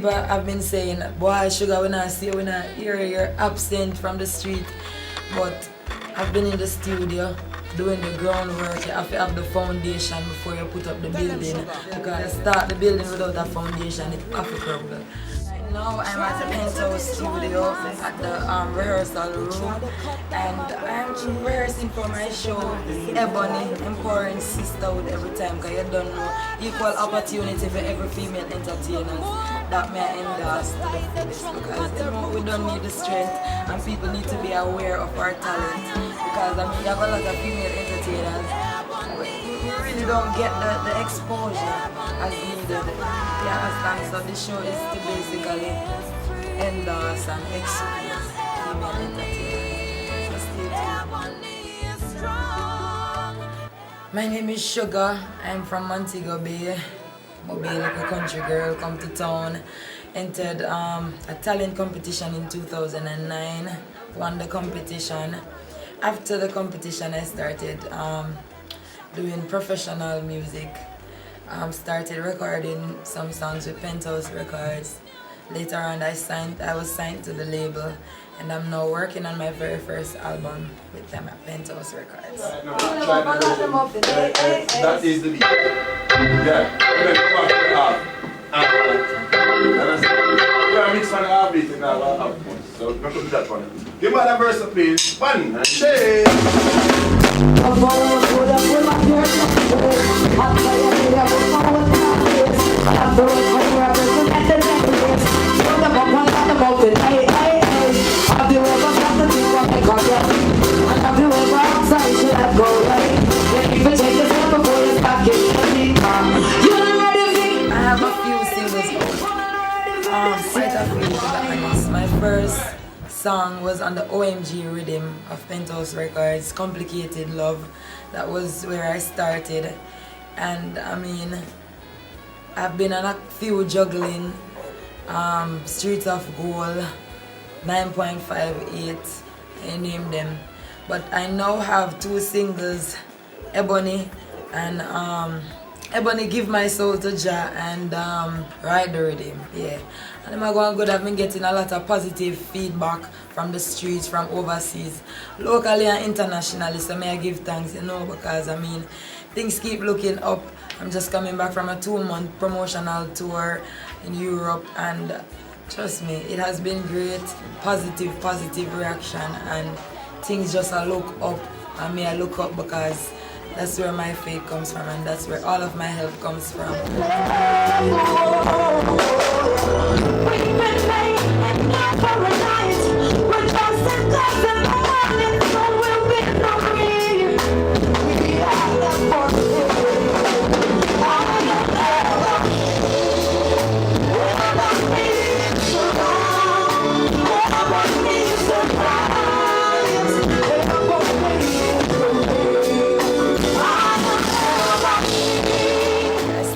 people have been saying, boy, Sugar, when I see you, when I hear you're absent from the street. But I've been in the studio doing the groundwork. You have to have the foundation before you put up the building. Because you start the building without a foundation, it have to crumble. Now I'm at the Penthouse studio at the rehearsal room, and I'm rehearsing for my show Ebony, Empowering Sisterhood every time, because you don't know, equal opportunity for every female entertainer that may endorse to the fullest, because you know, we don't need the strength and people need to be aware of our talent, because I mean you have a lot of female entertainers. We really don't get the exposure as needed. Yeah, so the show is to basically endorse and expose female entertainers. So stay tuned. My name is Suga. I'm from Montego Bay. Mobile, like a country girl, come to town. Entered a talent competition in 2009. Won the competition. After the competition, I started doing professional music. Started recording some songs with Penthouse Records. Later on, I was signed to the label, and I'm now working on my very first album with them at Penthouse Records. That is the beat. Yeah, and then come back to the half. Yeah, mix one half beat and half one. So we're going to do that one. Give me that verse up, please. One and shake. I have a few singles out. My first song was on the OMG rhythm of Penthouse Records, Complicated Love. That was where I started. And I mean, I've been on a few juggling, Streets of Gold, 9.58, I name them. But I now have two singles, Ebony and Ebony, Give My Soul to Jah, and Ride the Rhythm, yeah. And I'm going good. I've been getting a lot of positive feedback from the streets, from overseas, locally and internationally. So may I give thanks, you know, because I mean, things keep looking up. I'm just coming back from a 2-month promotional tour in Europe, and trust me, it has been great. Positive reaction, and things just look up. And may I look up because that's where my faith comes from, and that's where all of my help comes from.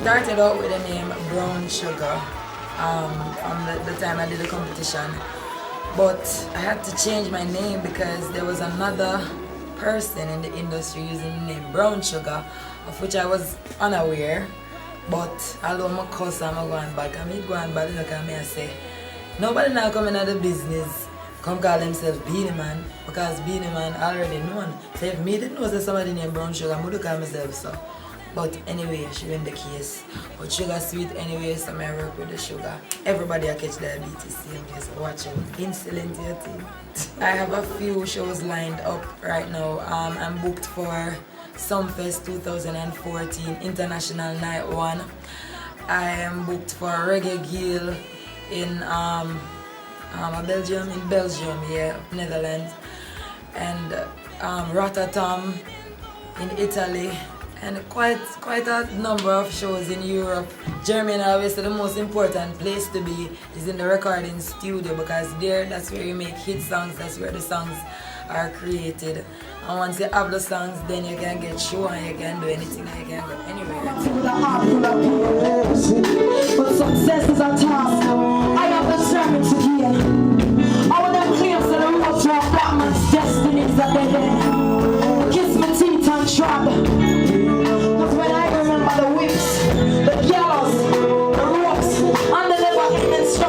Started out with the name Brown Shuga from the time I did the competition, but I had to change my name because there was another person in the industry using the name Brown Shuga, of which I was unaware. But although my cousin, I'm going back, I say, nobody now coming out of the business come call themselves Beanie Man, because Beanie Man already known. So if me didn't know that somebody named Brown Shuga, I would call myself so. But anyway, she win the case. But sugar sweet anyway, so I work with the sugar. Everybody I catch diabetes, same way, so watch out. Insulin to your team. I have a few shows lined up right now. I'm booked for Sumfest 2014 International Night 1. I am booked for Reggae Gill in Belgium, yeah, Netherlands. And Rotterdam in Italy. And quite a number of shows in Europe. Germany, obviously the most important place to be is in the recording studio, because that's where you make hit songs, that's where the songs are created. And once you have the songs, then you can get show and you can do anything and you can go anywhere. But success is a task I am determined to gain. All them claims to the road to a black man's destiny is a dead end. Kiss my teeth and shrub. The whips, the gallows, the ropes, and the never-ending struggle.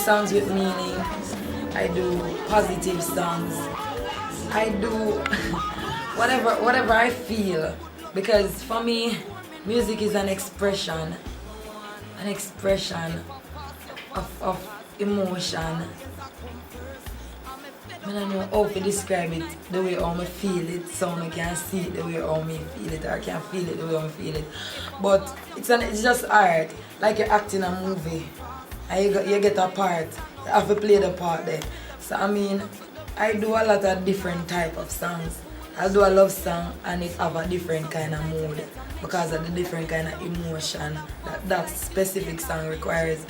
songs with meaning. I do positive songs. I do whatever I feel, because for me, music is an expression of emotion. I don't know how to describe it the way I feel it, so I can see it the way I feel it, or I can feel it the way I feel it. But it's just art, like you're acting a movie, and you get a part, you have to play the part there. So I mean, I do a lot of different type of songs. I'll do a love song and it have a different kind of mood because of the different kind of emotion that specific song requires.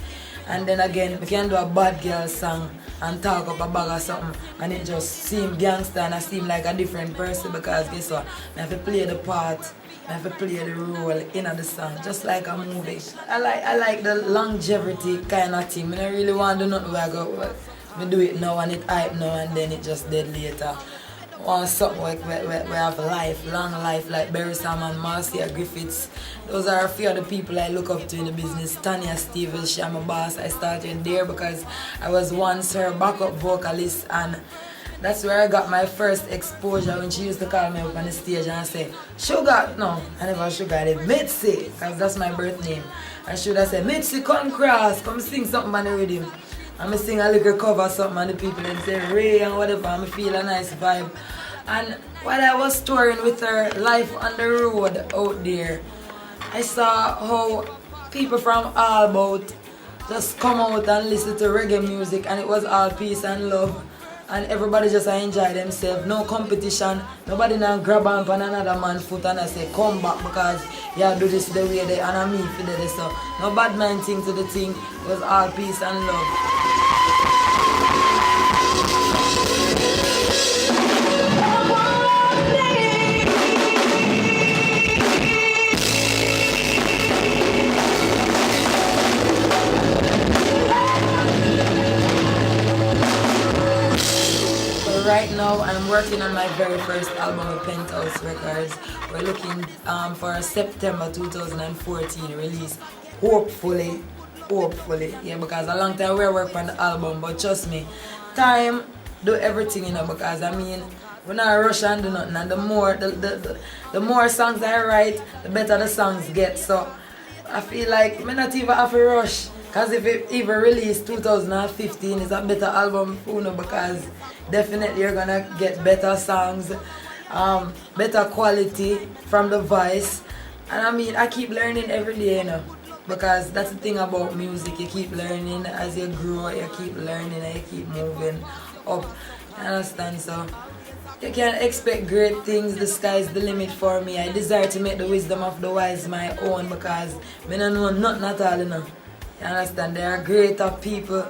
And then again, we can do a bad girl song and talk up a bag or something and it just seem gangster and I seem like a different person because guess what? I have to play the part, I have to play the role in the song, just like a movie. I like the longevity kind of thing. I don't really want to do nothing where I go, I do it now and it hype now and then it just dead later. Want something where have long life like Barry Salmon, Marcia Griffiths. Those are a few of the people I look up to in the business. Tanya Stevens, she my boss. I started there because I was once her backup vocalist and that's where I got my first exposure when she used to call me up on the stage and say, Shuga, no, I never Shuga, I did Mitsy, because that's my birth name. And she would have said, Mitsy, come cross, come sing something on the rhythm. And I sing a little cover something and the people then say Ray and whatever and I feel a nice vibe. And while I was touring with her life on the road out there, I saw how people from all about just come out and listen to reggae music and it was all peace and love. And everybody just enjoy themselves, no competition, nobody now grab on another man's foot and I say come back because you do this the way they and I me for this. So no bad mind thing to the thing, it was all peace and love. Right now, I'm working on my very first album with Penthouse Records. We're looking for a September 2014 release. Hopefully. Yeah, because a long time we work on the album, but trust me, time do everything, because I mean, when I rush and do nothing, and the more songs I write, the better the songs get. So I feel like I not even have to rush. Because if it even released 2015, it's a better album for you, because definitely you're gonna get better songs, better quality from the voice. And I mean, I keep learning every day, because that's the thing about music. You keep learning as you grow, you keep learning and you keep moving up. You understand? So you can expect great things. The sky's the limit for me. I desire to make the wisdom of the wise my own, because I don't know nothing at all, You understand? There are greater people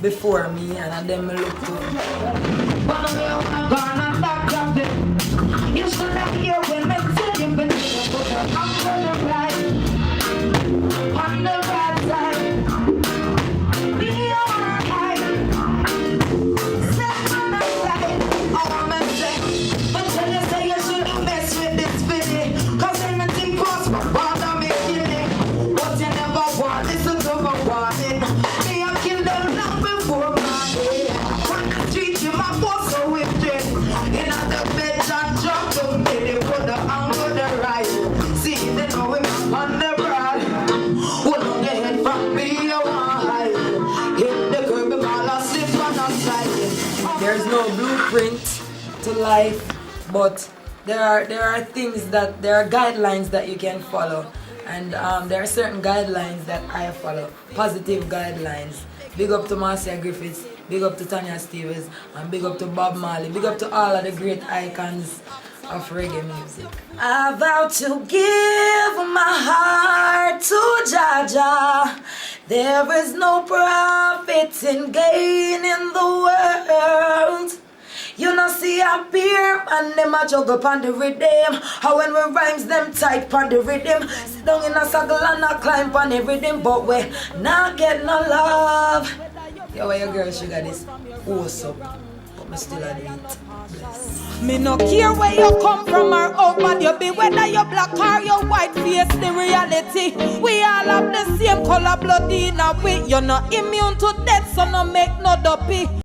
before me and I them look to. You should have hear when I tell you, but I'm gonna ride on the right side. Be alright. Step on the side. Oh, I'm say, but tell you say you shouldn't mess with this video, cause anything possible, bother me killing. But you never want this to go warning. Me I kill them long before my day. On the street you my boss so wicked. In the bed and drop to me, they put the angle the right. See they know him on the broad. Hold on your head from me you want hide. Hit the curb and all I slip on the side. There's no blueprint to life, but there are things that there are guidelines that you can follow. And there are certain guidelines that I follow, positive guidelines. Big up to Marcia Griffiths, big up to Tanya Stevens, and big up to Bob Marley, big up to all of the great icons of reggae music. I vow to give my heart to Jaja. There is no profit in gaining the world. You know see a beer and them a juggle pon the rhythm. How when we rhymes them tight pon the rhythm. Sit down in a circle and a climb pon the rhythm, but we not get no love. Yo, where your girl Sugar this? What's up? but I still do it. Bless. Me no care where you come from or how bad you be, whether you black or you white, face the reality. We all have the same color blood in our way. You're not immune to death, so no make no dopey.